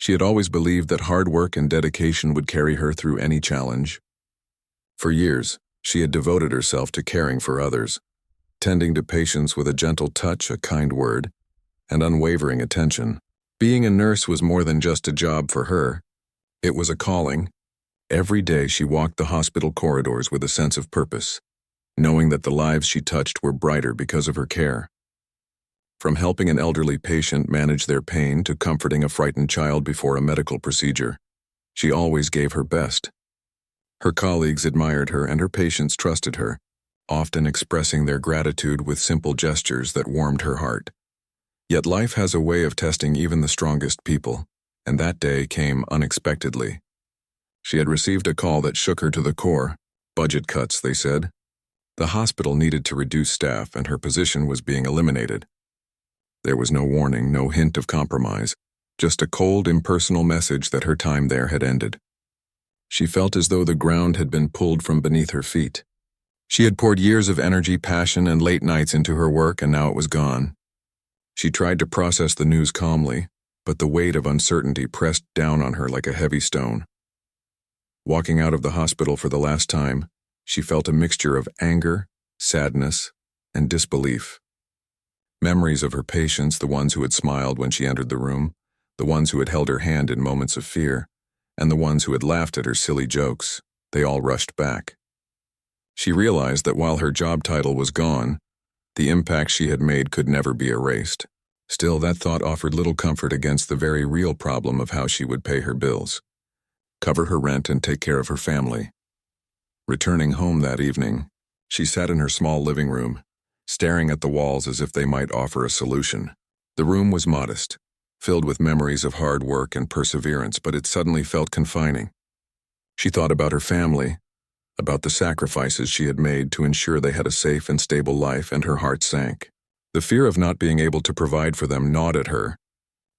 She had always believed that hard work and dedication would carry her through any challenge. For years, she had devoted herself to caring for others, tending to patients with a gentle touch, a kind word, and unwavering attention. Being a nurse was more than just a job for her. It was a calling. Every day she walked the hospital corridors with a sense of purpose, knowing that the lives she touched were brighter because of her care. From helping an elderly patient manage their pain to comforting a frightened child before a medical procedure, she always gave her best. Her colleagues admired her and her patients trusted her, often expressing their gratitude with simple gestures that warmed her heart. Yet life has a way of testing even the strongest people, and that day came unexpectedly. She had received a call that shook her to the core. Budget cuts, they said. The hospital needed to reduce staff and her position was being eliminated. There was no warning, no hint of compromise, just a cold, impersonal message that her time there had ended. She felt as though the ground had been pulled from beneath her feet. She had poured years of energy, passion, and late nights into her work, and now it was gone. She tried to process the news calmly, but the weight of uncertainty pressed down on her like a heavy stone. Walking out of the hospital for the last time, she felt a mixture of anger, sadness, and disbelief. Memories of her patients, the ones who had smiled when she entered the room, the ones who had held her hand in moments of fear, and the ones who had laughed at her silly jokes, they all rushed back. She realized that while her job title was gone, the impact she had made could never be erased. Still, that thought offered little comfort against the very real problem of how she would pay her bills, cover her rent, and take care of her family. Returning home that evening, she sat in her small living room, staring at the walls as if they might offer a solution. The room was modest, filled with memories of hard work and perseverance, but it suddenly felt confining. She thought about her family, about the sacrifices she had made to ensure they had a safe and stable life, and her heart sank. The fear of not being able to provide for them gnawed at her.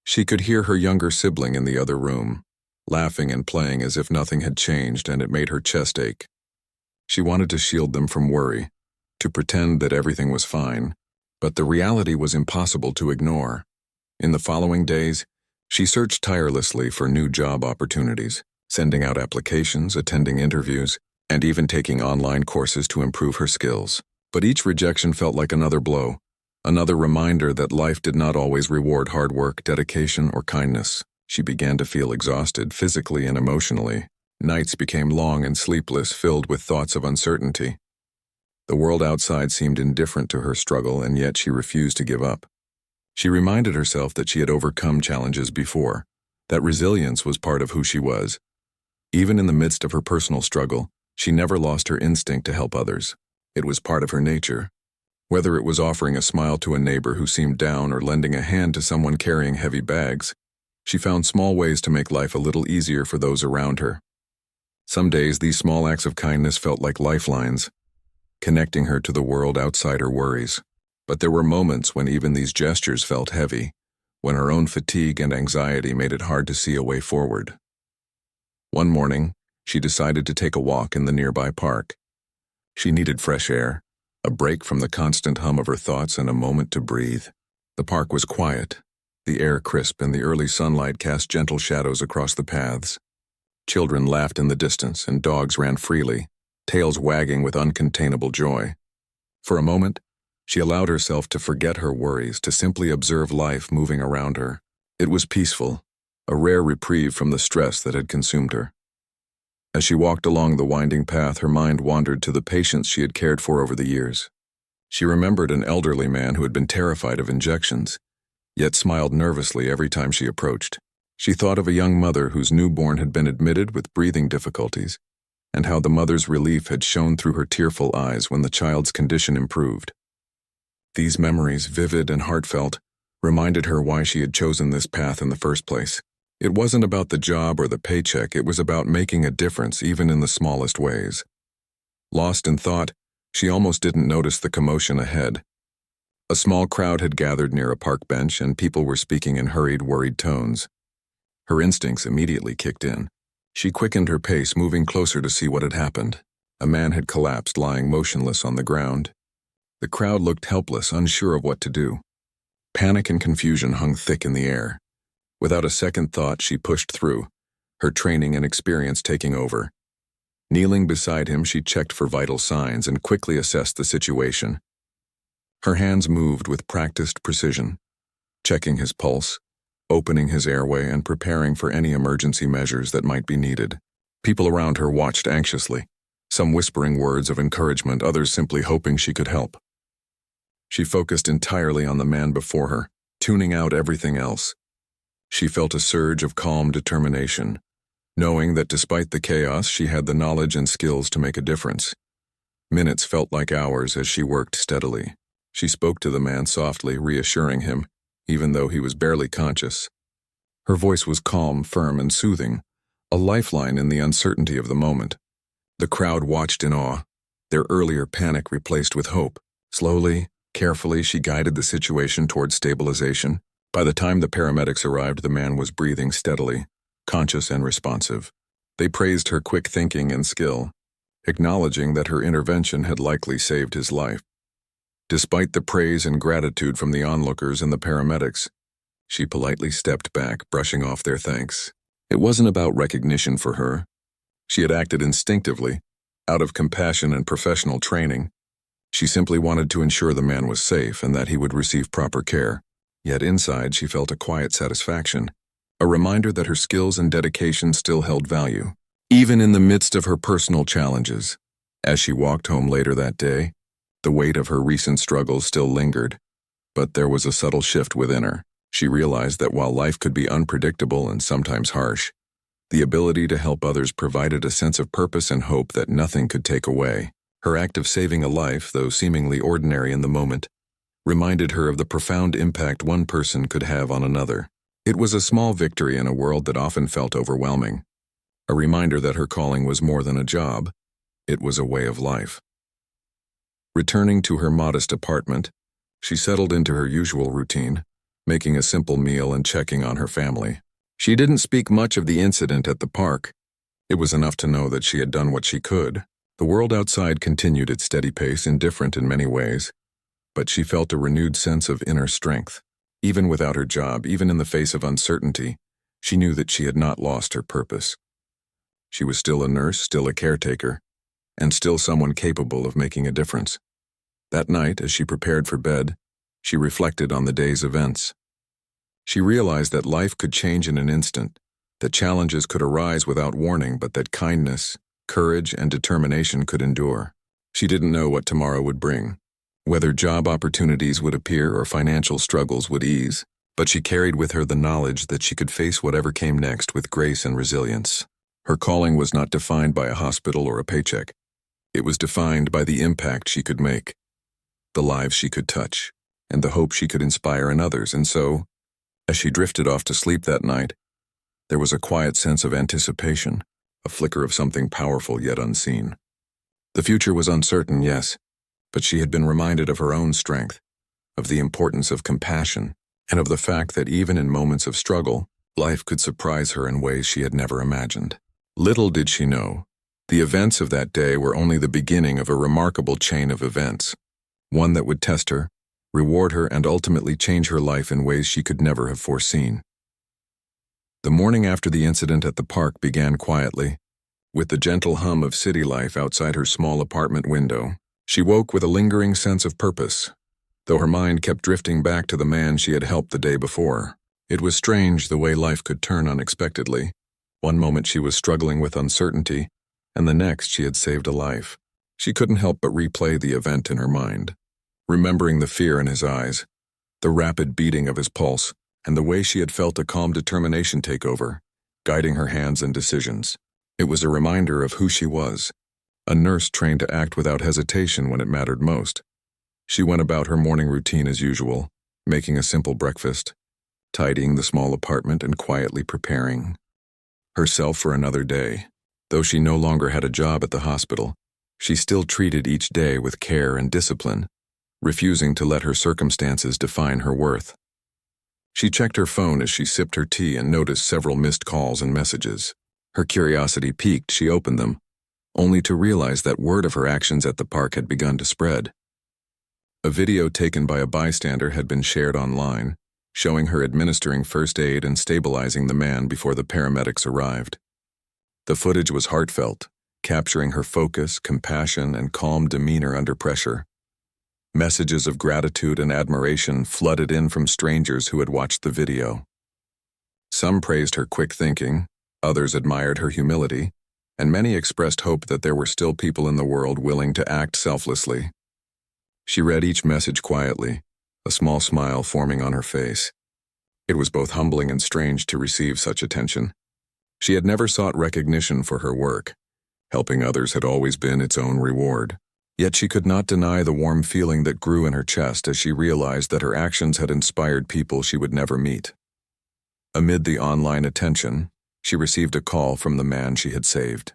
She could hear her younger sibling in the other room, laughing and playing as if nothing had changed, and it made her chest ache. She wanted to shield them from worry, to pretend that everything was fine, but the reality was impossible to ignore. In the following days, she searched tirelessly for new job opportunities, sending out applications, attending interviews, and even taking online courses to improve her skills. But each rejection felt like another blow, another reminder that life did not always reward hard work, dedication, or kindness. She began to feel exhausted physically and emotionally. Nights became long and sleepless, filled with thoughts of uncertainty. The world outside seemed indifferent to her struggle, and yet she refused to give up. She reminded herself that she had overcome challenges before, that resilience was part of who she was. Even in the midst of her personal struggle, she never lost her instinct to help others. It was part of her nature. Whether it was offering a smile to a neighbor who seemed down or lending a hand to someone carrying heavy bags, she found small ways to make life a little easier for those around her. Some days, these small acts of kindness felt like lifelines, connecting her to the world outside her worries. But there were moments when even these gestures felt heavy, when her own fatigue and anxiety made it hard to see a way forward. One morning, she decided to take a walk in the nearby park. She needed fresh air, a break from the constant hum of her thoughts, and a moment to breathe. The park was quiet, the air crisp, and the early sunlight cast gentle shadows across the paths. Children laughed in the distance, and dogs ran freely, tails wagging with uncontainable joy. For a moment, she allowed herself to forget her worries, to simply observe life moving around her. It was peaceful, a rare reprieve from the stress that had consumed her. As she walked along the winding path, her mind wandered to the patients she had cared for over the years. She remembered an elderly man who had been terrified of injections, yet smiled nervously every time she approached. She thought of a young mother whose newborn had been admitted with breathing difficulties, and how the mother's relief had shone through her tearful eyes when the child's condition improved. These memories, vivid and heartfelt, reminded her why she had chosen this path in the first place. It wasn't about the job or the paycheck, it was about making a difference even in the smallest ways. Lost in thought, she almost didn't notice the commotion ahead. A small crowd had gathered near a park bench, and people were speaking in hurried, worried tones. Her instincts immediately kicked in. She quickened her pace, moving closer to see what had happened. A man had collapsed, lying motionless on the ground. The crowd looked helpless, unsure of what to do. Panic and confusion hung thick in the air. Without a second thought, she pushed through, her training and experience taking over. Kneeling beside him, she checked for vital signs and quickly assessed the situation. Her hands moved with practiced precision, checking his pulse, opening his airway, and preparing for any emergency measures that might be needed. People around her watched anxiously, some whispering words of encouragement, others simply hoping she could help. She focused entirely on the man before her, tuning out everything else. She felt a surge of calm determination, knowing that despite the chaos, she had the knowledge and skills to make a difference. Minutes felt like hours as she worked steadily. She spoke to the man softly, reassuring him, even though he was barely conscious. Her voice was calm, firm, and soothing, a lifeline in the uncertainty of the moment. The crowd watched in awe, their earlier panic replaced with hope. Slowly, carefully, she guided the situation toward stabilization. By the time the paramedics arrived, the man was breathing steadily, conscious and responsive. They praised her quick thinking and skill, acknowledging that her intervention had likely saved his life. Despite the praise and gratitude from the onlookers and the paramedics, she politely stepped back, brushing off their thanks. It wasn't about recognition for her. She had acted instinctively, out of compassion and professional training. She simply wanted to ensure the man was safe and that he would receive proper care. Yet inside, she felt a quiet satisfaction, a reminder that her skills and dedication still held value, even in the midst of her personal challenges. As she walked home later that day, the weight of her recent struggles still lingered, but there was a subtle shift within her. She realized that while life could be unpredictable and sometimes harsh, the ability to help others provided a sense of purpose and hope that nothing could take away. Her act of saving a life, though seemingly ordinary in the moment, reminded her of the profound impact one person could have on another. It was a small victory in a world that often felt overwhelming, a reminder that her calling was more than a job, it was a way of life. Returning to her modest apartment, she settled into her usual routine, making a simple meal and checking on her family. She didn't speak much of the incident at the park. It was enough to know that she had done what she could. The world outside continued its steady pace, indifferent in many ways, but she felt a renewed sense of inner strength. Even without her job, even in the face of uncertainty, she knew that she had not lost her purpose. She was still a nurse, still a caretaker, and still someone capable of making a difference. That night, as she prepared for bed, she reflected on the day's events. She realized that life could change in an instant, that challenges could arise without warning, but that kindness, courage, and determination could endure. She didn't know what tomorrow would bring, whether job opportunities would appear or financial struggles would ease, but she carried with her the knowledge that she could face whatever came next with grace and resilience. Her calling was not defined by a hospital or a paycheck. It was defined by the impact she could make, the lives she could touch, and the hope she could inspire in others. And so, as she drifted off to sleep that night, there was a quiet sense of anticipation, a flicker of something powerful yet unseen. The future was uncertain, yes, but she had been reminded of her own strength, of the importance of compassion, and of the fact that even in moments of struggle, life could surprise her in ways she had never imagined. Little did she know, the events of that day were only the beginning of a remarkable chain of events, one that would test her, reward her, and ultimately change her life in ways she could never have foreseen. The morning after the incident at the park began quietly, with the gentle hum of city life outside her small apartment window. She woke with a lingering sense of purpose, though her mind kept drifting back to the man she had helped the day before. It was strange the way life could turn unexpectedly. One moment she was struggling with uncertainty, and the next she had saved a life. She couldn't help but replay the event in her mind, remembering the fear in his eyes, the rapid beating of his pulse, and the way she had felt a calm determination take over, guiding her hands and decisions. It was a reminder of who she was, a nurse trained to act without hesitation when it mattered most. She went about her morning routine as usual, making a simple breakfast, tidying the small apartment, and quietly preparing herself for another day. Though she no longer had a job at the hospital, she still treated each day with care and discipline, refusing to let her circumstances define her worth. She checked her phone as she sipped her tea and noticed several missed calls and messages. Her curiosity piqued, she opened them, only to realize that word of her actions at the park had begun to spread. A video taken by a bystander had been shared online, showing her administering first aid and stabilizing the man before the paramedics arrived. The footage was heartfelt, capturing her focus, compassion, and calm demeanor under pressure. Messages of gratitude and admiration flooded in from strangers who had watched the video. Some praised her quick thinking, others admired her humility, and many expressed hope that there were still people in the world willing to act selflessly. She read each message quietly, a small smile forming on her face. It was both humbling and strange to receive such attention. She had never sought recognition for her work. Helping others had always been its own reward. Yet she could not deny the warm feeling that grew in her chest as she realized that her actions had inspired people she would never meet. Amid the online attention, she received a call from the man she had saved.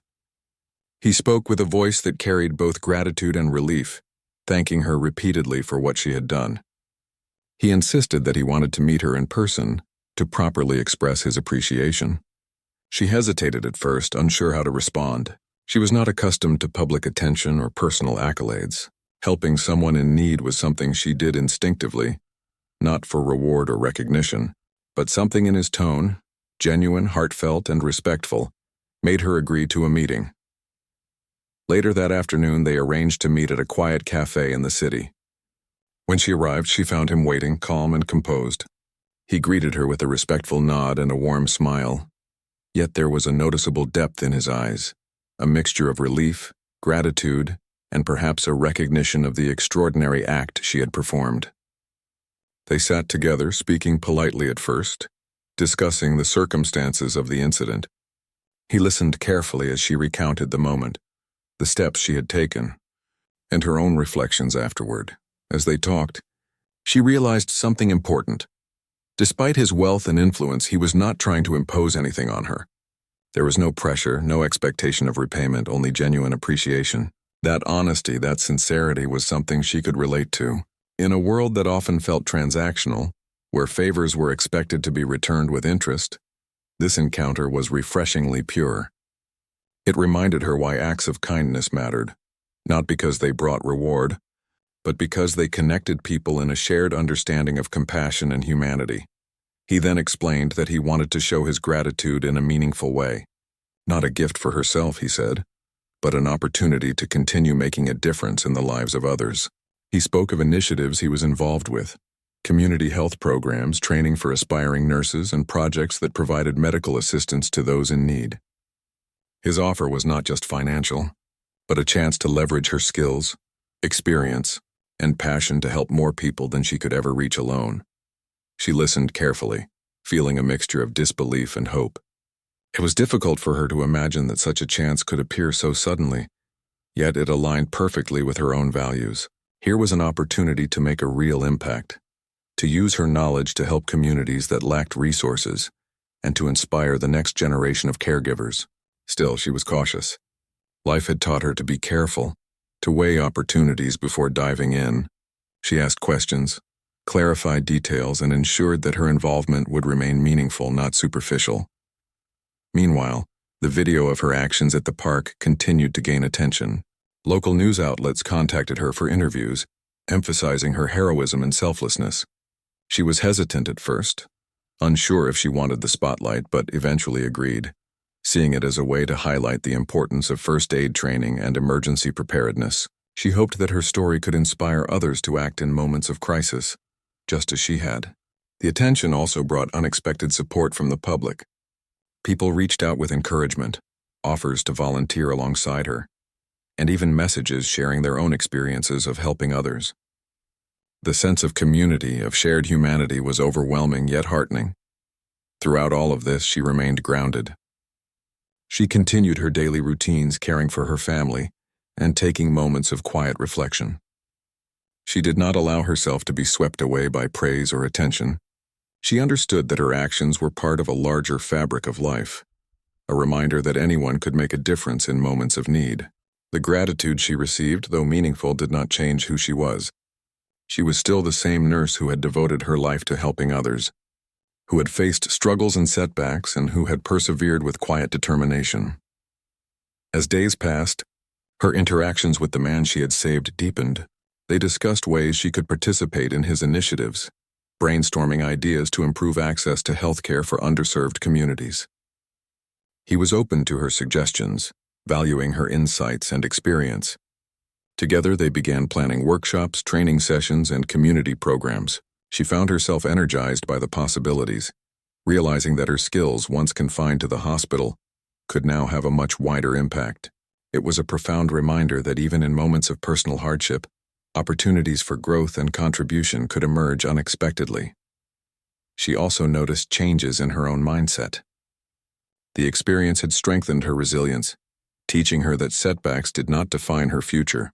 He spoke with a voice that carried both gratitude and relief, thanking her repeatedly for what she had done. He insisted that he wanted to meet her in person to properly express his appreciation. She hesitated at first, unsure how to respond. She was not accustomed to public attention or personal accolades. Helping someone in need was something she did instinctively, not for reward or recognition, but something in his tone, genuine, heartfelt, and respectful, made her agree to a meeting. Later that afternoon, they arranged to meet at a quiet cafe in the city. When she arrived, she found him waiting, calm and composed. He greeted her with a respectful nod and a warm smile. Yet there was a noticeable depth in his eyes, a mixture of relief, gratitude, and perhaps a recognition of the extraordinary act she had performed. They sat together, speaking politely at first, discussing the circumstances of the incident. He listened carefully as she recounted the moment, the steps she had taken, and her own reflections afterward. As they talked, she realized something important. Despite his wealth and influence, he was not trying to impose anything on her. There was no pressure, no expectation of repayment, only genuine appreciation. That honesty, that sincerity was something she could relate to. In a world that often felt transactional, where favors were expected to be returned with interest, this encounter was refreshingly pure. It reminded her why acts of kindness mattered, not because they brought reward, but because they connected people in a shared understanding of compassion and humanity. He then explained that he wanted to show his gratitude in a meaningful way. Not a gift for herself, he said, but an opportunity to continue making a difference in the lives of others. He spoke of initiatives he was involved with, community health programs, training for aspiring nurses, and projects that provided medical assistance to those in need. His offer was not just financial, but a chance to leverage her skills, experience, and passion to help more people than she could ever reach alone. She listened carefully, feeling a mixture of disbelief and hope. It was difficult for her to imagine that such a chance could appear so suddenly, yet it aligned perfectly with her own values. Here was an opportunity to make a real impact, to use her knowledge to help communities that lacked resources, and to inspire the next generation of caregivers. Still, she was cautious. Life had taught her to be careful, to weigh opportunities before diving in. She asked questions, clarified details, and ensured that her involvement would remain meaningful, not superficial. Meanwhile, the video of her actions at the park continued to gain attention. Local news outlets contacted her for interviews, emphasizing her heroism and selflessness. She was hesitant at first, unsure if she wanted the spotlight, but eventually agreed, seeing it as a way to highlight the importance of first aid training and emergency preparedness. She hoped that her story could inspire others to act in moments of crisis, just as she had. The attention also brought unexpected support from the public. People reached out with encouragement, offers to volunteer alongside her, and even messages sharing their own experiences of helping others. The sense of community, of shared humanity, was overwhelming yet heartening. Throughout all of this, she remained grounded. She continued her daily routines, caring for her family and taking moments of quiet reflection. She did not allow herself to be swept away by praise or attention. She understood that her actions were part of a larger fabric of life, a reminder that anyone could make a difference in moments of need. The gratitude she received, though meaningful, did not change who she was. She was still the same nurse who had devoted her life to helping others, who had faced struggles and setbacks, and who had persevered with quiet determination. As days passed, her interactions with the man she had saved deepened. They discussed ways she could participate in his initiatives, brainstorming ideas to improve access to healthcare for underserved communities. He was open to her suggestions, valuing her insights and experience. Together, they began planning workshops, training sessions, and community programs. She found herself energized by the possibilities, realizing that her skills, once confined to the hospital, could now have a much wider impact. It was a profound reminder that even in moments of personal hardship, opportunities for growth and contribution could emerge unexpectedly. She also noticed changes in her own mindset. The experience had strengthened her resilience, teaching her that setbacks did not define her future.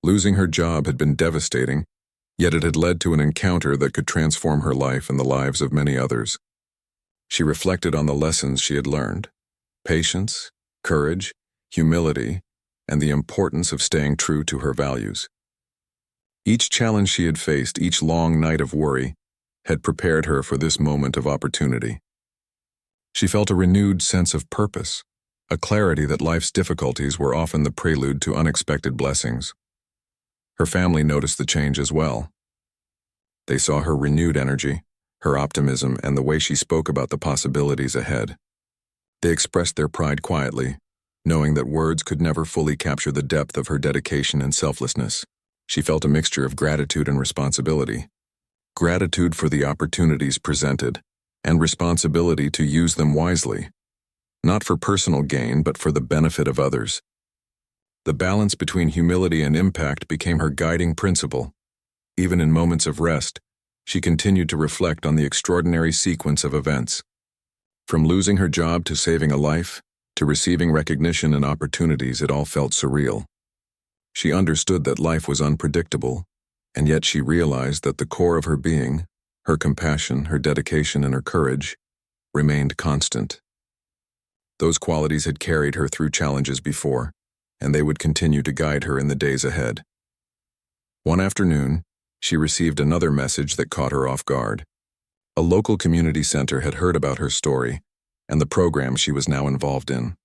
Losing her job had been devastating, yet it had led to an encounter that could transform her life and the lives of many others. She reflected on the lessons she had learned: patience, courage, humility, and the importance of staying true to her values. Each challenge she had faced, each long night of worry, had prepared her for this moment of opportunity. She felt a renewed sense of purpose, a clarity that life's difficulties were often the prelude to unexpected blessings. Her family noticed the change as well. They saw her renewed energy, her optimism, and the way she spoke about the possibilities ahead. They expressed their pride quietly, knowing that words could never fully capture the depth of her dedication and selflessness. She felt a mixture of gratitude and responsibility. Gratitude for the opportunities presented, and responsibility to use them wisely, not for personal gain but for the benefit of others. The balance between humility and impact became her guiding principle. Even in moments of rest, she continued to reflect on the extraordinary sequence of events. From losing her job to saving a life, to receiving recognition and opportunities, it all felt surreal. She understood that life was unpredictable, and yet she realized that the core of her being, her compassion, her dedication, and her courage, remained constant. Those qualities had carried her through challenges before, and they would continue to guide her in the days ahead. One afternoon, she received another message that caught her off guard. A local community center had heard about her story and the program she was now involved in.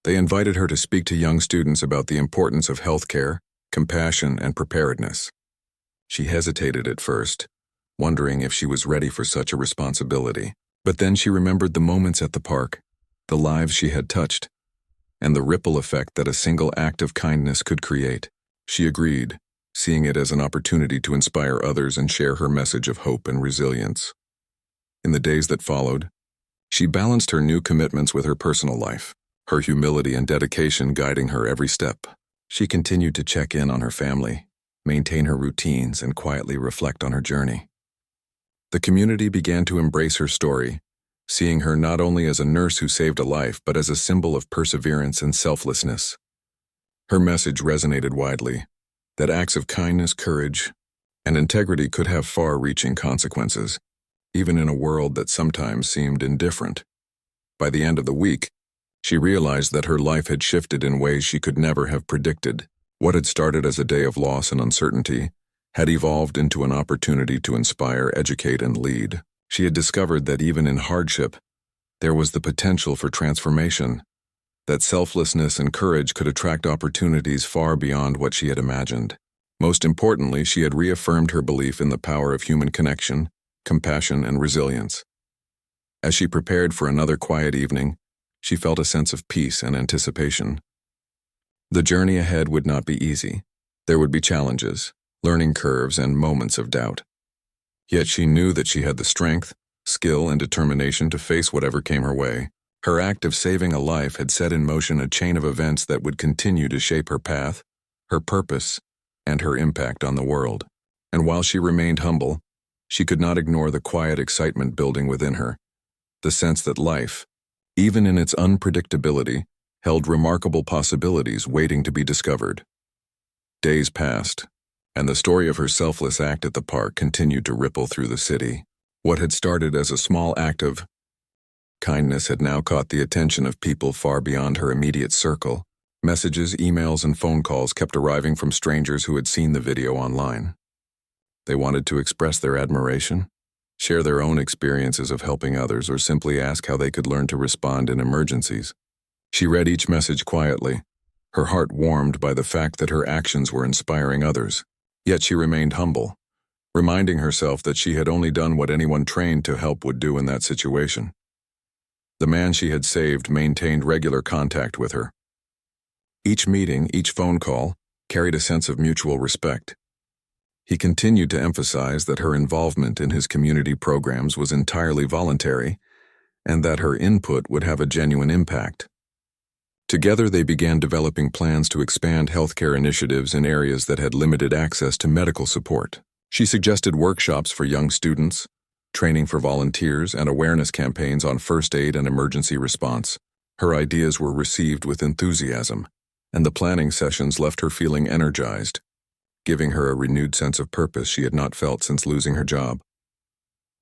They invited her to speak to young students about the importance of healthcare, compassion, and preparedness. She hesitated at first, wondering if she was ready for such a responsibility. But then she remembered the moments at the park, the lives she had touched, and the ripple effect that a single act of kindness could create. She agreed, seeing it as an opportunity to inspire others and share her message of hope and resilience. In the days that followed, she balanced her new commitments with her personal life, her humility and dedication guiding her every step. She continued to check in on her family, maintain her routines, and quietly reflect on her journey. The community began to embrace her story, seeing her not only as a nurse who saved a life but as a symbol of perseverance and selflessness. Her message resonated widely, that acts of kindness, courage, and integrity could have far-reaching consequences, even in a world that sometimes seemed indifferent. By the end of the week, she realized that her life had shifted in ways she could never have predicted. What had started as a day of loss and uncertainty had evolved into an opportunity to inspire, educate, and lead. She had discovered that even in hardship, there was the potential for transformation, that selflessness and courage could attract opportunities far beyond what she had imagined. Most importantly, she had reaffirmed her belief in the power of human connection, compassion, and resilience. As she prepared for another quiet evening, she felt a sense of peace and anticipation. The journey ahead would not be easy. There would be challenges, learning curves, and moments of doubt. Yet she knew that she had the strength, skill, and determination to face whatever came her way. Her act of saving a life had set in motion a chain of events that would continue to shape her path, her purpose, and her impact on the world. And while she remained humble, she could not ignore the quiet excitement building within her, the sense that life, even in its unpredictability, held remarkable possibilities waiting to be discovered. Days passed, and the story of her selfless act at the park continued to ripple through the city. What had started as a small act of kindness had now caught the attention of people far beyond her immediate circle. Messages, emails, and phone calls kept arriving from strangers who had seen the video online. They wanted to express their admiration, share their own experiences of helping others, or simply ask how they could learn to respond in emergencies. She read each message quietly, her heart warmed by the fact that her actions were inspiring others. Yet she remained humble, reminding herself that she had only done what anyone trained to help would do in that situation. The man she had saved maintained regular contact with her. Each meeting, each phone call, carried a sense of mutual respect. He continued to emphasize that her involvement in his community programs was entirely voluntary, and that her input would have a genuine impact. Together, they began developing plans to expand healthcare initiatives in areas that had limited access to medical support. She suggested workshops for young students, training for volunteers, and awareness campaigns on first aid and emergency response. Her ideas were received with enthusiasm, and the planning sessions left her feeling energized, giving her a renewed sense of purpose she had not felt since losing her job.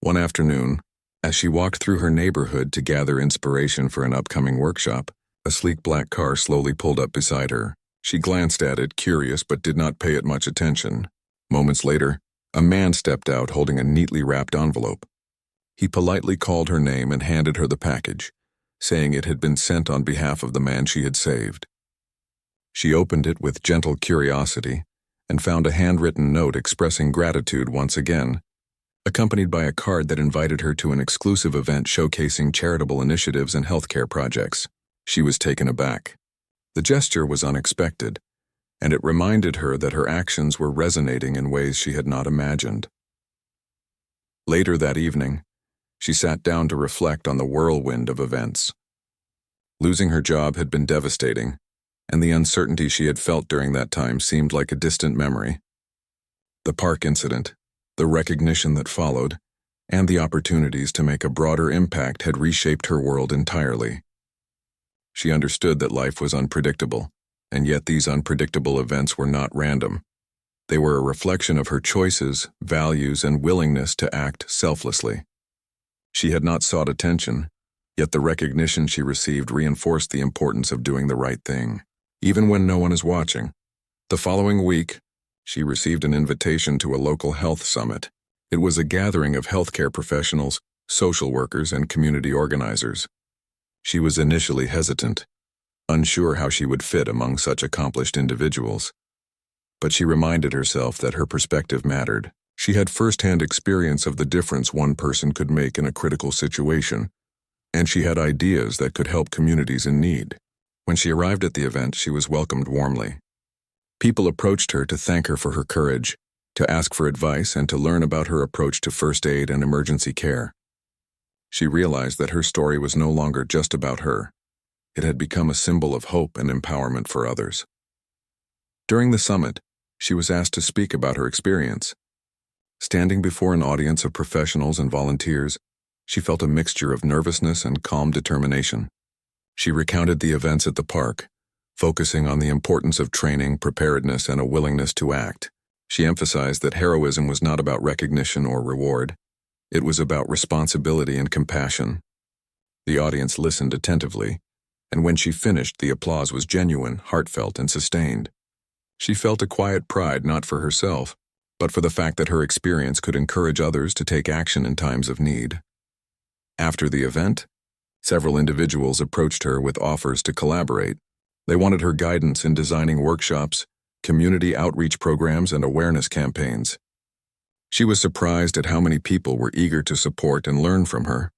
One afternoon, as she walked through her neighborhood to gather inspiration for an upcoming workshop, a sleek black car slowly pulled up beside her. She glanced at it, curious, but did not pay it much attention. Moments later, a man stepped out holding a neatly wrapped envelope. He politely called her name and handed her the package, saying it had been sent on behalf of the man she had saved. She opened it with gentle curiosity and found a handwritten note expressing gratitude once again, accompanied by a card that invited her to an exclusive event showcasing charitable initiatives and healthcare projects. She was taken aback. The gesture was unexpected, and it reminded her that her actions were resonating in ways she had not imagined. Later that evening, she sat down to reflect on the whirlwind of events. Losing her job had been devastating, and the uncertainty she had felt during that time seemed like a distant memory. The park incident, the recognition that followed, and the opportunities to make a broader impact had reshaped her world entirely. She understood that life was unpredictable, and yet these unpredictable events were not random. They were a reflection of her choices, values, and willingness to act selflessly. She had not sought attention, yet the recognition she received reinforced the importance of doing the right thing, even when no one is watching. The following week, she received an invitation to a local health summit. It was a gathering of healthcare professionals, social workers, and community organizers. She was initially hesitant, unsure how she would fit among such accomplished individuals. But she reminded herself that her perspective mattered. She had first-hand experience of the difference one person could make in a critical situation, and she had ideas that could help communities in need. When she arrived at the event, she was welcomed warmly. People approached her to thank her for her courage, to ask for advice, and to learn about her approach to first aid and emergency care. She realized that her story was no longer just about her. It had become a symbol of hope and empowerment for others. During the summit, she was asked to speak about her experience. Standing before an audience of professionals and volunteers, she felt a mixture of nervousness and calm determination. She recounted the events at the park, focusing on the importance of training, preparedness, and a willingness to act. She emphasized that heroism was not about recognition or reward. It was about responsibility and compassion. The audience listened attentively, and when she finished, the applause was genuine, heartfelt, and sustained. She felt a quiet pride not for herself, but for the fact that her experience could encourage others to take action in times of need. After the event, several individuals approached her with offers to collaborate. They wanted her guidance in designing workshops, community outreach programs, and awareness campaigns. She was surprised at how many people were eager to support and learn from her.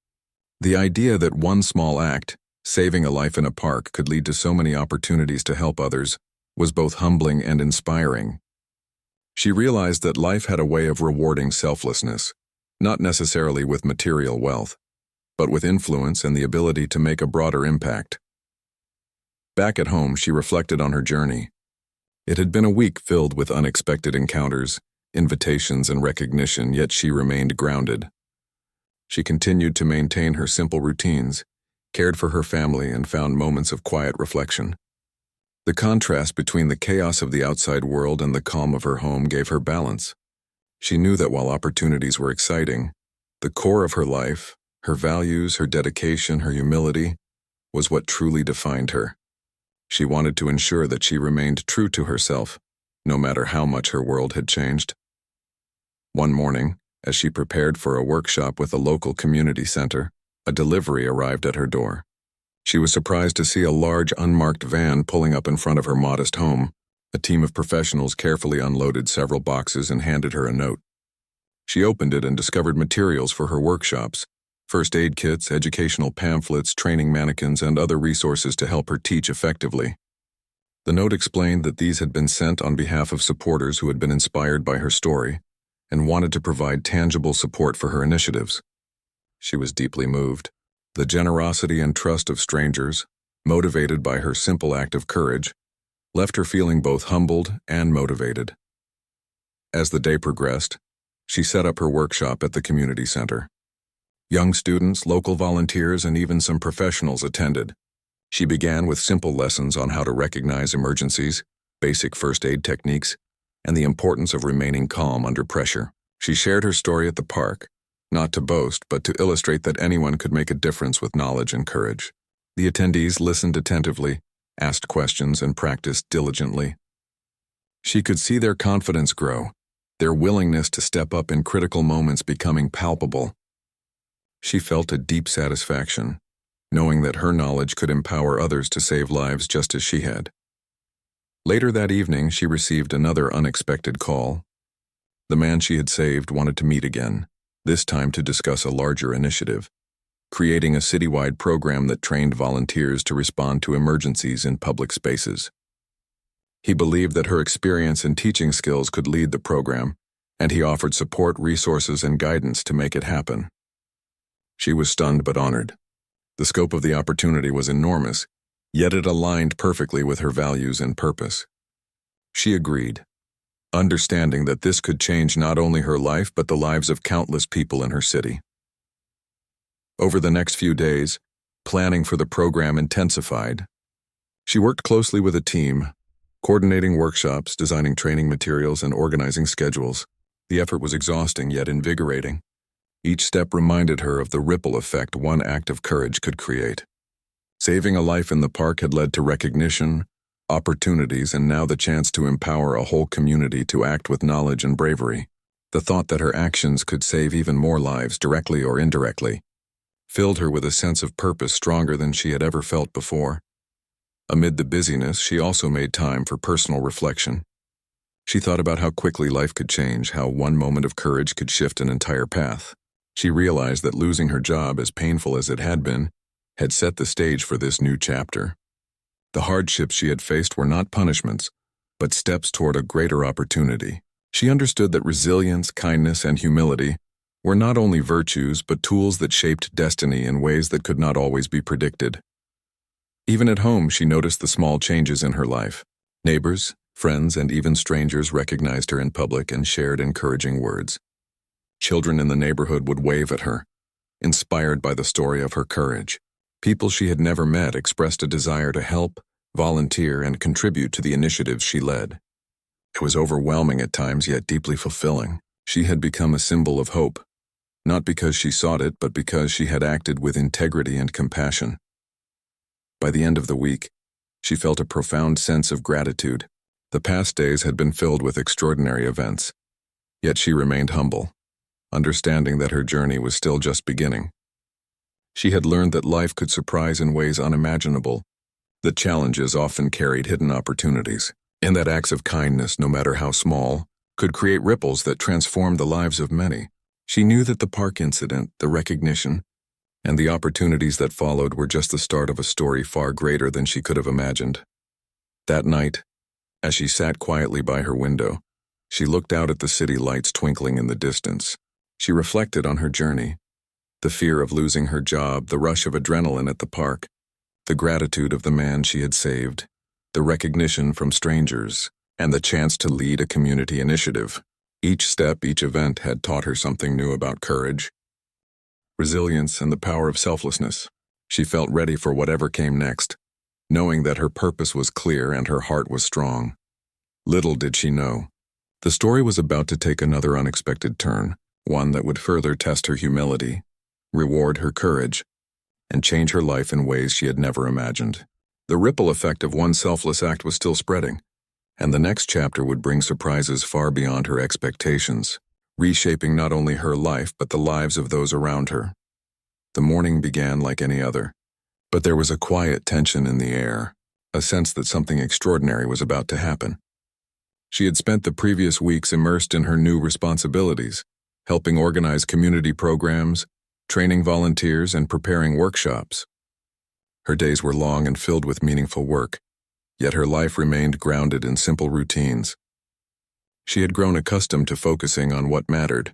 The idea that one small act, saving a life in a park, could lead to so many opportunities to help others was both humbling and inspiring. She realized that life had a way of rewarding selflessness, not necessarily with material wealth, but with influence and the ability to make a broader impact. Back at home, she reflected on her journey. It had been a week filled with unexpected encounters, invitations, and recognition, yet she remained grounded. She continued to maintain her simple routines, cared for her family, and found moments of quiet reflection. The contrast between the chaos of the outside world and the calm of her home gave her balance. She knew that while opportunities were exciting, the core of her life, her values, her dedication, her humility, was what truly defined her. She wanted to ensure that she remained true to herself, no matter how much her world had changed. One morning, as she prepared for a workshop with a local community center, a delivery arrived at her door. She was surprised to see a large, unmarked van pulling up in front of her modest home. A team of professionals carefully unloaded several boxes and handed her a note. She opened it and discovered materials for her workshops: first aid kits, educational pamphlets, training mannequins, and other resources to help her teach effectively. The note explained that these had been sent on behalf of supporters who had been inspired by her story and wanted to provide tangible support for her initiatives. She was deeply moved. The generosity and trust of strangers, motivated by her simple act of courage, left her feeling both humbled and motivated. As the day progressed, she set up her workshop at the community center. Young students, local volunteers, and even some professionals attended. She began with simple lessons on how to recognize emergencies, basic first aid techniques, and the importance of remaining calm under pressure. She shared her story at the park, not to boast, but to illustrate that anyone could make a difference with knowledge and courage. The attendees listened attentively, asked questions, and practiced diligently. She could see their confidence grow, their willingness to step up in critical moments becoming palpable. She felt a deep satisfaction, knowing that her knowledge could empower others to save lives just as she had. Later that evening, she received another unexpected call. The man she had saved wanted to meet again, this time to discuss a larger initiative, creating a citywide program that trained volunteers to respond to emergencies in public spaces. He believed that her experience and teaching skills could lead the program, and he offered support, resources, and guidance to make it happen. She was stunned but honored. The scope of the opportunity was enormous, yet it aligned perfectly with her values and purpose. She agreed, understanding that this could change not only her life but the lives of countless people in her city. Over the next few days, planning for the program intensified. She worked closely with a team, coordinating workshops, designing training materials, and organizing schedules. The effort was exhausting yet invigorating. Each step reminded her of the ripple effect one act of courage could create. Saving a life in the park had led to recognition, opportunities, and now the chance to empower a whole community to act with knowledge and bravery. The thought that her actions could save even more lives, directly or indirectly, filled her with a sense of purpose stronger than she had ever felt before. Amid the busyness, she also made time for personal reflection. She thought about how quickly life could change, how one moment of courage could shift an entire path. She realized that losing her job, as painful as it had been, had set the stage for this new chapter. The hardships she had faced were not punishments, but steps toward a greater opportunity. She understood that resilience, kindness, and humility were not only virtues but tools that shaped destiny in ways that could not always be predicted. Even at home, she noticed the small changes in her life. Neighbors, friends, and even strangers recognized her in public and shared encouraging words. Children in the neighborhood would wave at her, inspired by the story of her courage. People she had never met expressed a desire to help, volunteer, and contribute to the initiatives she led. It was overwhelming at times, yet deeply fulfilling. She had become a symbol of hope, not because she sought it, but because she had acted with integrity and compassion. By the end of the week, she felt a profound sense of gratitude. The past days had been filled with extraordinary events, yet she remained humble, understanding that her journey was still just beginning. She had learned that life could surprise in ways unimaginable, that challenges often carried hidden opportunities, and that acts of kindness, no matter how small, could create ripples that transformed the lives of many. She knew that the park incident, the recognition, and the opportunities that followed were just the start of a story far greater than she could have imagined. That night, as she sat quietly by her window, she looked out at the city lights twinkling in the distance. She reflected on her journey, the fear of losing her job, the rush of adrenaline at the park, the gratitude of the man she had saved, the recognition from strangers, and the chance to lead a community initiative. Each step, each event had taught her something new about courage, resilience, and the power of selflessness. She felt ready for whatever came next, knowing that her purpose was clear and her heart was strong. Little did she know, the story was about to take another unexpected turn, one that would further test her humility, reward her courage, and change her life in ways she had never imagined. The ripple effect of one selfless act was still spreading, and the next chapter would bring surprises far beyond her expectations, reshaping not only her life but the lives of those around her. The morning began like any other, but there was a quiet tension in the air, a sense that something extraordinary was about to happen. She had spent the previous weeks immersed in her new responsibilities, helping organize community programs, training volunteers, and preparing workshops. Her days were long and filled with meaningful work, yet her life remained grounded in simple routines. She had grown accustomed to focusing on what mattered,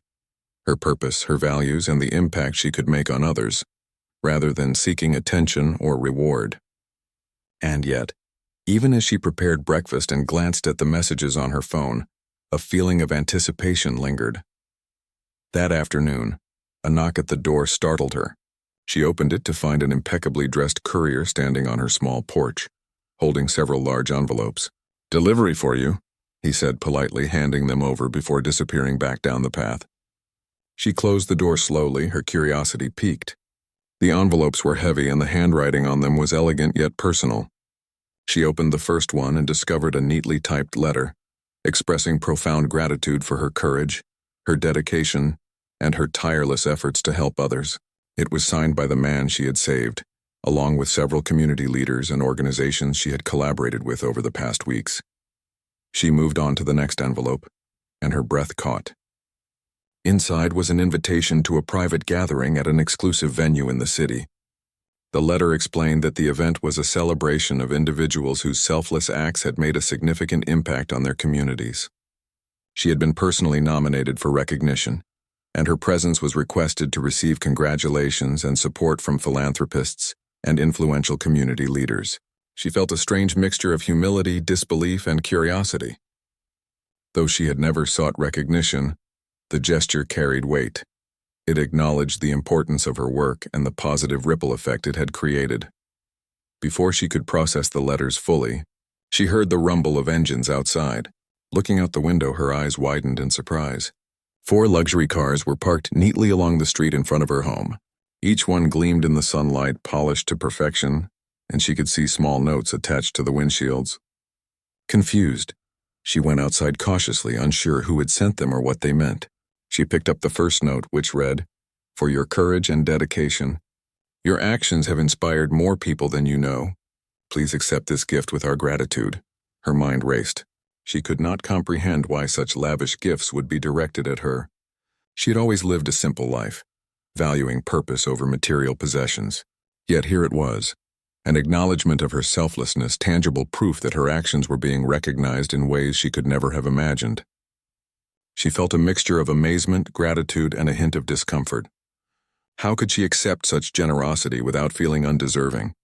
her purpose, her values, and the impact she could make on others, rather than seeking attention or reward. And yet, even as she prepared breakfast and glanced at the messages on her phone, a feeling of anticipation lingered. That afternoon, a knock at the door startled her. She opened it to find an impeccably dressed courier standing on her small porch, holding several large envelopes. "Delivery for you," he said politely, handing them over before disappearing back down the path. She closed the door slowly, her curiosity piqued. The envelopes were heavy and the handwriting on them was elegant yet personal. She opened the first one and discovered a neatly typed letter, expressing profound gratitude for her courage, her dedication, and her tireless efforts to help others. It was signed by the man she had saved, along with several community leaders and organizations she had collaborated with over the past weeks. She moved on to the next envelope, and her breath caught. Inside was an invitation to a private gathering at an exclusive venue in the city. The letter explained that the event was a celebration of individuals whose selfless acts had made a significant impact on their communities. She had been personally nominated for recognition, and her presence was requested to receive congratulations and support from philanthropists and influential community leaders. She felt a strange mixture of humility, disbelief, and curiosity. Though she had never sought recognition, the gesture carried weight. It acknowledged the importance of her work and the positive ripple effect it had created. Before she could process the letters fully, she heard the rumble of engines outside. Looking out the window, her eyes widened in surprise. 4 luxury cars were parked neatly along the street in front of her home. Each one gleamed in the sunlight, polished to perfection, and she could see small notes attached to the windshields. Confused, she went outside cautiously, unsure who had sent them or what they meant. She picked up the first note, which read, "For your courage and dedication. Your actions have inspired more people than you know. Please accept this gift with our gratitude." Her mind raced. She could not comprehend why such lavish gifts would be directed at her. She had always lived a simple life, valuing purpose over material possessions. Yet here it was, an acknowledgement of her selflessness, tangible proof that her actions were being recognized in ways she could never have imagined. She felt a mixture of amazement, gratitude, and a hint of discomfort. How could she accept such generosity without feeling undeserving?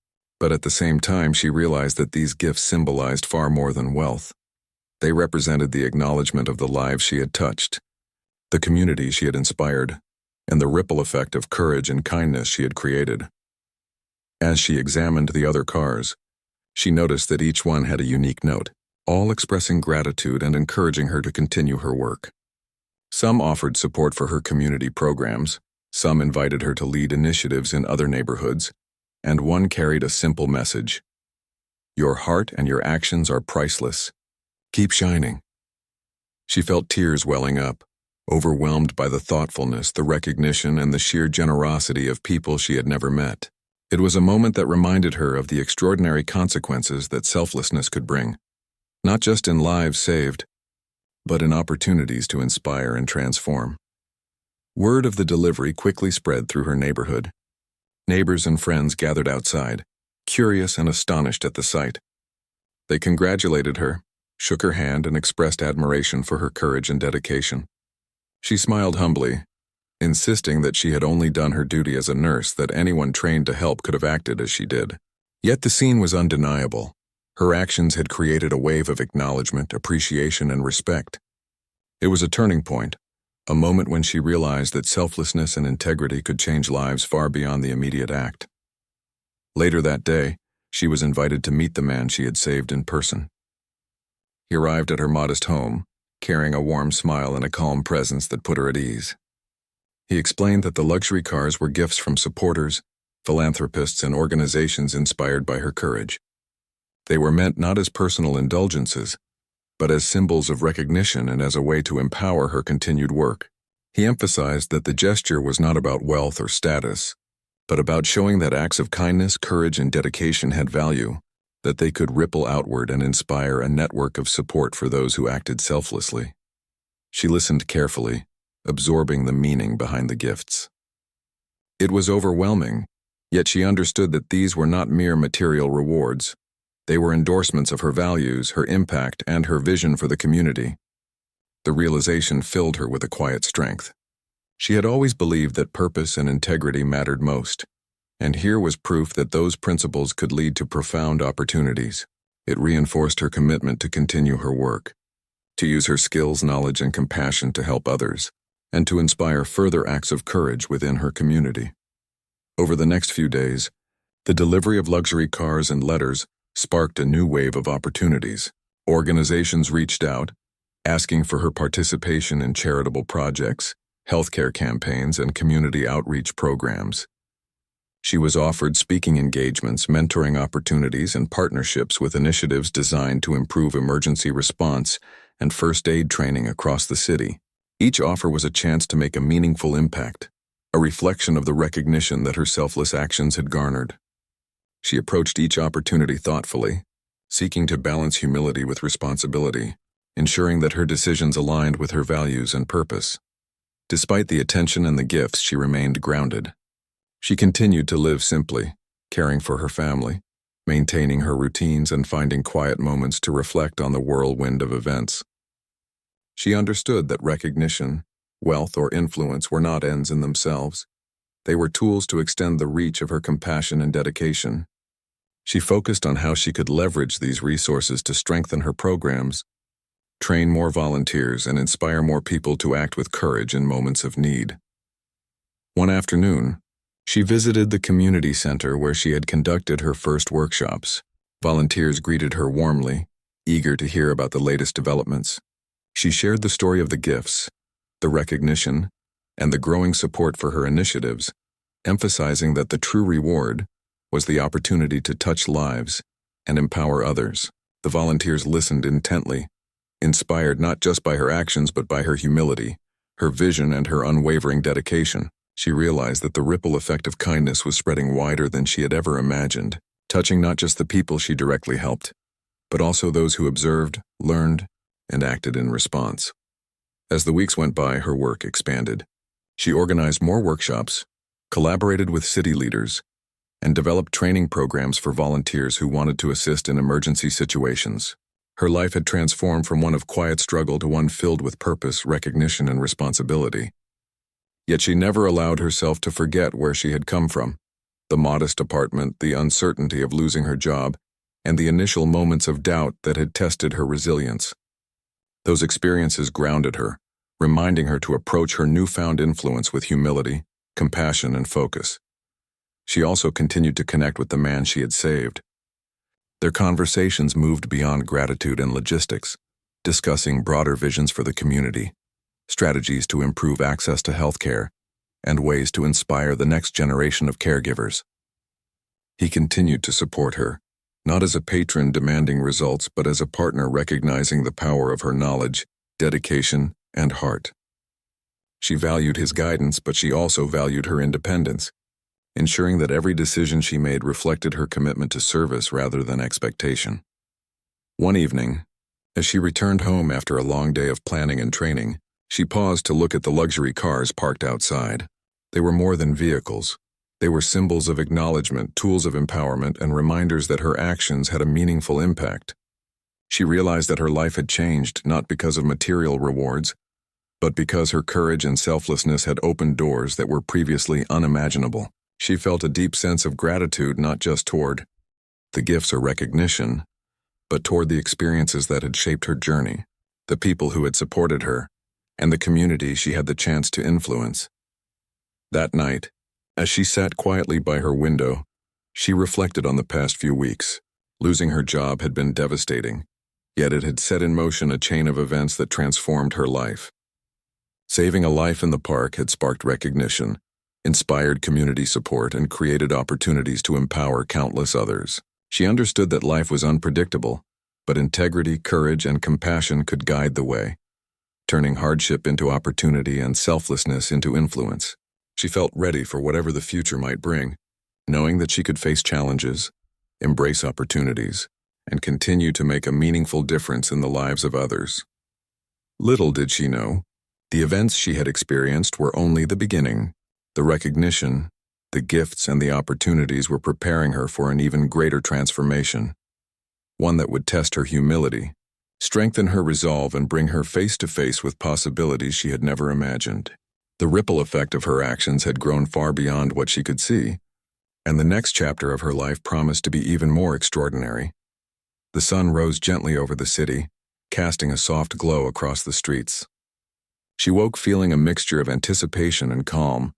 But at the same time, she realized that these gifts symbolized far more than wealth. They represented the acknowledgement of the lives she had touched, the community she had inspired, and the ripple effect of courage and kindness she had created. As she examined the other cars, she noticed that each one had a unique note, all expressing gratitude and encouraging her to continue her work. Some offered support for her community programs, some invited her to lead initiatives in other neighborhoods, and one carried a simple message: "Your heart and your actions are priceless. Keep shining." She felt tears welling up, overwhelmed by the thoughtfulness, the recognition, and the sheer generosity of people she had never met. It was a moment that reminded her of the extraordinary consequences that selflessness could bring, not just in lives saved, but in opportunities to inspire and transform. Word of the delivery quickly spread through her neighborhood. Neighbors and friends gathered outside, curious and astonished at the sight. They congratulated her, shook her hand, and expressed admiration for her courage and dedication. She smiled humbly, insisting that she had only done her duty as a nurse, that anyone trained to help could have acted as she did. Yet the scene was undeniable. Her actions had created a wave of acknowledgement, appreciation, and respect. It was a turning point, a moment when she realized that selflessness and integrity could change lives far beyond the immediate act. Later that day, she was invited to meet the man she had saved in person. He arrived at her modest home, carrying a warm smile and a calm presence that put her at ease. He explained that the luxury cars were gifts from supporters, philanthropists, and organizations inspired by her courage. They were meant not as personal indulgences, but as symbols of recognition and as a way to empower her continued work. He emphasized that the gesture was not about wealth or status, but about showing that acts of kindness, courage, and dedication had value, that they could ripple outward and inspire a network of support for those who acted selflessly. She listened carefully, absorbing the meaning behind the gifts. It was overwhelming, yet she understood that these were not mere material rewards. They were endorsements of her values, her impact, and her vision for the community. The realization filled her with a quiet strength. She had always believed that purpose and integrity mattered most, and here was proof that those principles could lead to profound opportunities. It reinforced her commitment to continue her work, to use her skills, knowledge, and compassion to help others, and to inspire further acts of courage within her community. Over the next few days, the delivery of luxury cars and letters sparked a new wave of opportunities. Organizations reached out, asking for her participation in charitable projects, healthcare campaigns, and community outreach programs. She was offered speaking engagements, mentoring opportunities, and partnerships with initiatives designed to improve emergency response and first aid training across the city. Each offer was a chance to make a meaningful impact, a reflection of the recognition that her selfless actions had garnered. She approached each opportunity thoughtfully, seeking to balance humility with responsibility, ensuring that her decisions aligned with her values and purpose. Despite the attention and the gifts, she remained grounded. She continued to live simply, caring for her family, maintaining her routines, and finding quiet moments to reflect on the whirlwind of events. She understood that recognition, wealth, or influence were not ends in themselves. They were tools to extend the reach of her compassion and dedication. She focused on how she could leverage these resources to strengthen her programs, train more volunteers, and inspire more people to act with courage in moments of need. One afternoon, she visited the community center where she had conducted her first workshops. Volunteers greeted her warmly, eager to hear about the latest developments. She shared the story of the gifts, the recognition, and the growing support for her initiatives, emphasizing that the true reward was the opportunity to touch lives and empower others. The volunteers listened intently, inspired not just by her actions but by her humility, her vision, and her unwavering dedication. She realized that the ripple effect of kindness was spreading wider than she had ever imagined, touching not just the people she directly helped, but also those who observed, learned, and acted in response. As the weeks went by, her work expanded. She organized more workshops, collaborated with city leaders, and developed training programs for volunteers who wanted to assist in emergency situations. Her life had transformed from one of quiet struggle to one filled with purpose, recognition, and responsibility. Yet she never allowed herself to forget where she had come from. The modest apartment, the uncertainty of losing her job, and the initial moments of doubt that had tested her resilience. Those experiences grounded her, reminding her to approach her newfound influence with humility, compassion, and focus. She also continued to connect with the man she had saved. Their conversations moved beyond gratitude and logistics, discussing broader visions for the community, strategies to improve access to healthcare, and ways to inspire the next generation of caregivers. He continued to support her, not as a patron demanding results, but as a partner recognizing the power of her knowledge, dedication, and heart. She valued his guidance, but she also valued her independence, ensuring that every decision she made reflected her commitment to service rather than expectation. One evening, as she returned home after a long day of planning and training, she paused to look at the luxury cars parked outside. They were more than vehicles. They were symbols of acknowledgement, tools of empowerment, and reminders that her actions had a meaningful impact. She realized that her life had changed not because of material rewards, but because her courage and selflessness had opened doors that were previously unimaginable. She felt a deep sense of gratitude not just toward the gifts or recognition, but toward the experiences that had shaped her journey, the people who had supported her, and the community she had the chance to influence. That night, as she sat quietly by her window, she reflected on the past few weeks. Losing her job had been devastating, yet it had set in motion a chain of events that transformed her life. Saving a life in the park had sparked recognition, inspired community support, and created opportunities to empower countless others. She understood that life was unpredictable, but integrity, courage, and compassion could guide the way, turning hardship into opportunity and selflessness into influence. She felt ready for whatever the future might bring, knowing that she could face challenges, embrace opportunities, and continue to make a meaningful difference in the lives of others. Little did she know, The events she had experienced were only the beginning. The recognition, the gifts, and the opportunities were preparing her for an even greater transformation, one that would test her humility, strengthen her resolve, and bring her face to face with possibilities she had never imagined. The ripple effect of her actions had grown far beyond what she could see, and the next chapter of her life promised to be even more extraordinary. The sun rose gently over the city, casting a soft glow across the streets. She woke feeling a mixture of anticipation and calm,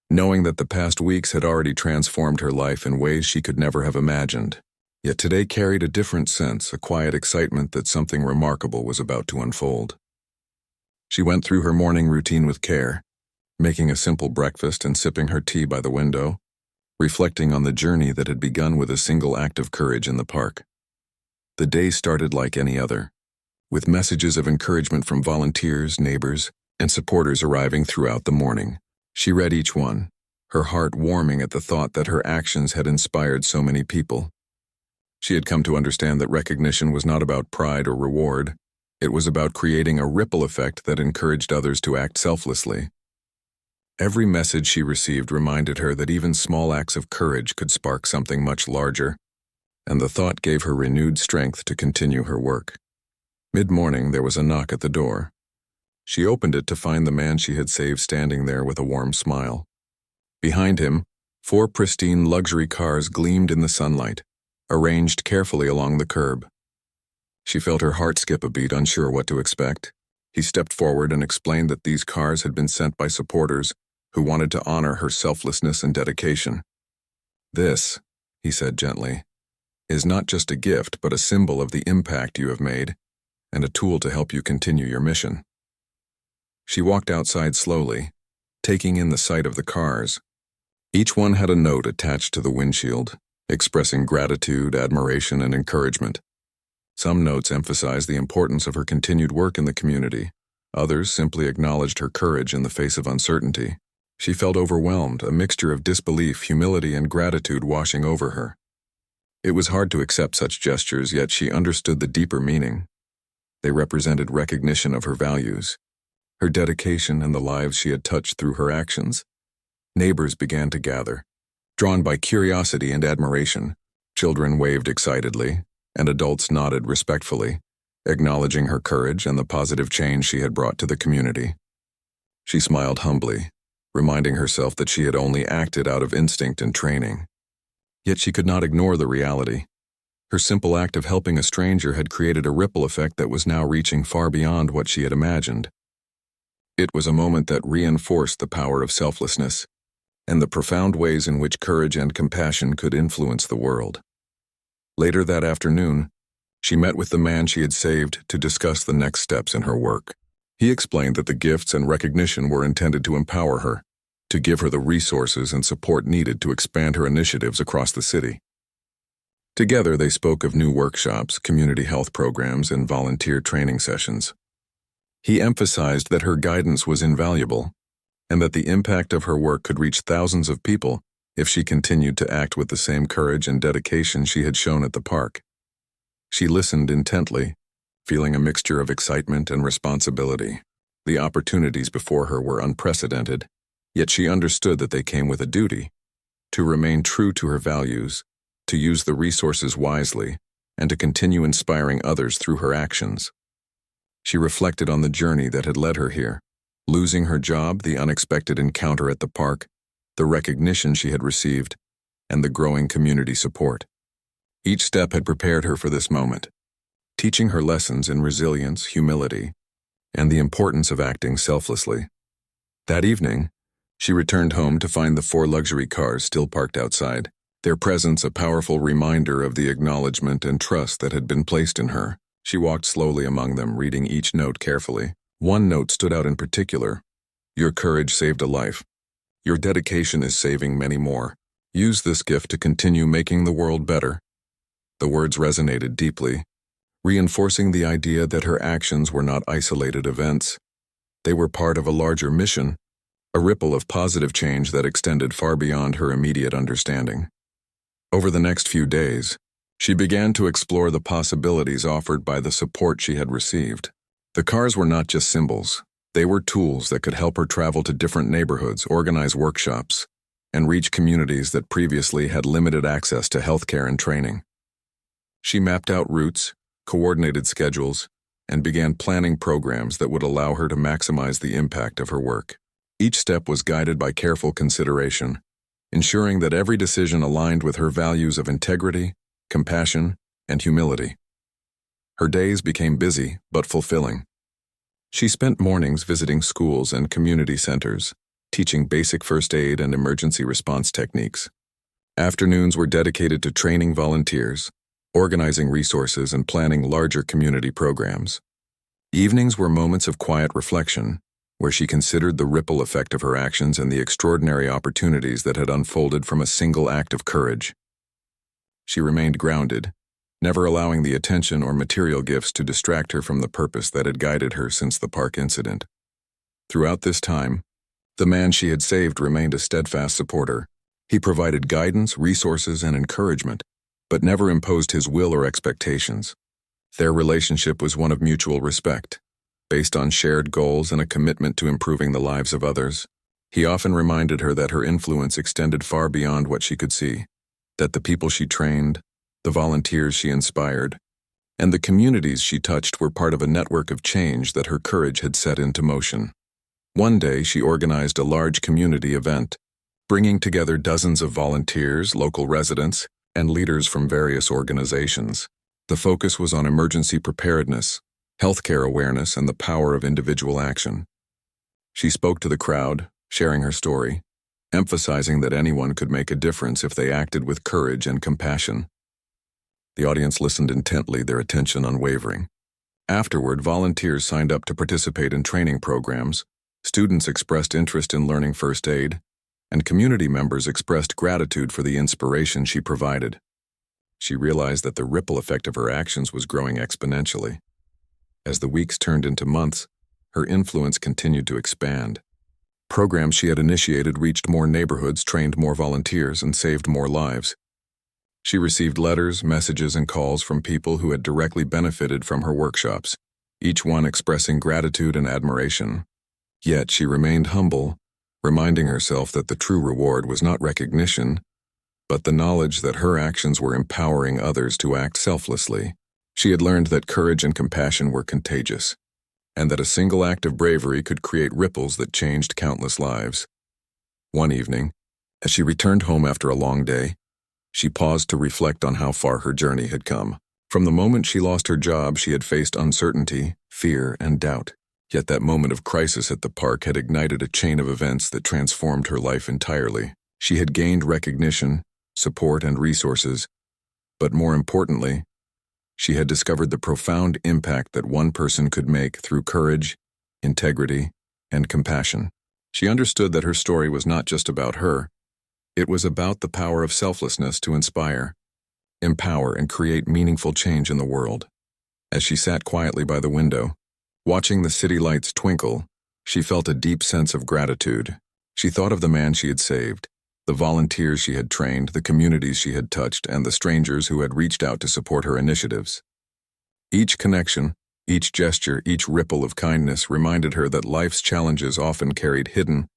knowing that the past weeks had already transformed her life in ways she could never have imagined. Yet today carried a different sense, a quiet excitement that something remarkable was about to unfold. She went through her morning routine with care, making a simple breakfast and sipping her tea by the window, reflecting on the journey that had begun with a single act of courage in the park. The day started like any other, with messages of encouragement from volunteers, neighbors, and supporters arriving throughout the morning. She read each one, her heart warming at the thought that her actions had inspired so many people. She had come to understand that recognition was not about pride or reward. It was about creating a ripple effect that encouraged others to act selflessly. Every message she received reminded her that even small acts of courage could spark something much larger, and the thought gave her renewed strength to continue her work. Mid-morning, there was a knock at the door. She opened it to find the man she had saved standing there with a warm smile. Behind him, 4 pristine luxury cars gleamed in the sunlight, arranged carefully along the curb. She felt her heart skip a beat, unsure what to expect. He stepped forward and explained that these cars had been sent by supporters who wanted to honor her selflessness and dedication. "This," he said gently, "is not just a gift but a symbol of the impact you have made and a tool to help you continue your mission." She walked outside slowly, taking in the sight of the cars. Each one had a note attached to the windshield, expressing gratitude, admiration, and encouragement. Some notes emphasized the importance of her continued work in the community. Others simply acknowledged her courage in the face of uncertainty. She felt overwhelmed, a mixture of disbelief, humility, and gratitude washing over her. It was hard to accept such gestures, yet she understood the deeper meaning. They represented recognition of her values, her dedication, and the lives she had touched through her actions. Neighbors began to gather, drawn by curiosity and admiration. Children waved excitedly, and adults nodded respectfully, acknowledging her courage and the positive change she had brought to the community. She smiled humbly, reminding herself that she had only acted out of instinct and training. Yet she could not ignore the reality. Her simple act of helping a stranger had created a ripple effect that was now reaching far beyond what she had imagined. It was a moment that reinforced the power of selflessness and the profound ways in which courage and compassion could influence the world. Later that afternoon, she met with the man she had saved to discuss the next steps in her work. He explained that the gifts and recognition were intended to empower her, to give her the resources and support needed to expand her initiatives across the city. Together, they spoke of new workshops, community health programs, and volunteer training sessions. He emphasized that her guidance was invaluable, and that the impact of her work could reach thousands of people if she continued to act with the same courage and dedication she had shown at the park. She listened intently, feeling a mixture of excitement and responsibility. The opportunities before her were unprecedented, yet she understood that they came with a duty: to remain true to her values, to use the resources wisely, and to continue inspiring others through her actions. She reflected on the journey that had led her here, losing her job, the unexpected encounter at the park, the recognition she had received, and the growing community support. Each step had prepared her for this moment, teaching her lessons in resilience, humility, and the importance of acting selflessly. That evening, she returned home to find the 4 luxury cars still parked outside, their presence a powerful reminder of the acknowledgement and trust that had been placed in her. She walked slowly among them, reading each note carefully. One note stood out in particular: "Your courage saved a life. Your dedication is saving many more. Use this gift to continue making the world better." The words resonated deeply, reinforcing the idea that her actions were not isolated events. They were part of a larger mission, a ripple of positive change that extended far beyond her immediate understanding. Over the next few days, she began to explore the possibilities offered by the support she had received. The cars were not just symbols. They were tools that could help her travel to different neighborhoods, organize workshops, and reach communities that previously had limited access to healthcare and training. She mapped out routes, coordinated schedules, and began planning programs that would allow her to maximize the impact of her work. Each step was guided by careful consideration, ensuring that every decision aligned with her values of integrity, compassion, and humility. Her days became busy but fulfilling. She spent mornings visiting schools and community centers, teaching basic first aid and emergency response techniques. Afternoons were dedicated to training volunteers, organizing resources, and planning larger community programs. Evenings were moments of quiet reflection, where she considered the ripple effect of her actions and the extraordinary opportunities that had unfolded from a single act of courage. She remained grounded, never allowing the attention or material gifts to distract her from the purpose that had guided her since the park incident. Throughout this time, the man she had saved remained a steadfast supporter. He provided guidance, resources, and encouragement, but never imposed his will or expectations. Their relationship was one of mutual respect, based on shared goals and a commitment to improving the lives of others. He often reminded her that her influence extended far beyond what she could see, that the people she trained, the volunteers she inspired, and the communities she touched were part of a network of change that her courage had set into motion. One day, she organized a large community event, bringing together dozens of volunteers, local residents, and leaders from various organizations. The focus was on emergency preparedness, healthcare awareness, and the power of individual action. She spoke to the crowd, sharing her story, emphasizing that anyone could make a difference if they acted with courage and compassion. The audience listened intently, their attention unwavering. Afterward, volunteers signed up to participate in training programs, students expressed interest in learning first aid, and community members expressed gratitude for the inspiration she provided. She realized that the ripple effect of her actions was growing exponentially. As the weeks turned into months, her influence continued to expand. Programs she had initiated reached more neighborhoods, trained more volunteers, and saved more lives. She received letters, messages, and calls from people who had directly benefited from her workshops, each one expressing gratitude and admiration. Yet she remained humble, reminding herself that the true reward was not recognition, but the knowledge that her actions were empowering others to act selflessly. She had learned that courage and compassion were contagious, and that a single act of bravery could create ripples that changed countless lives. One evening, as she returned home after a long day, she paused to reflect on how far her journey had come. From the moment she lost her job, she had faced uncertainty, fear, and doubt. Yet that moment of crisis at the park had ignited a chain of events that transformed her life entirely. She had gained recognition, support, and resources, but more importantly, she had discovered the profound impact that one person could make through courage, integrity, and compassion. She understood that her story was not just about her. It was about the power of selflessness to inspire, empower, and create meaningful change in the world. As she sat quietly by the window, watching the city lights twinkle, she felt a deep sense of gratitude. She thought of the man she had saved, the volunteers she had trained, the communities she had touched, and the strangers who had reached out to support her initiatives. Each connection, each gesture, each ripple of kindness reminded her that life's challenges often carried hidden,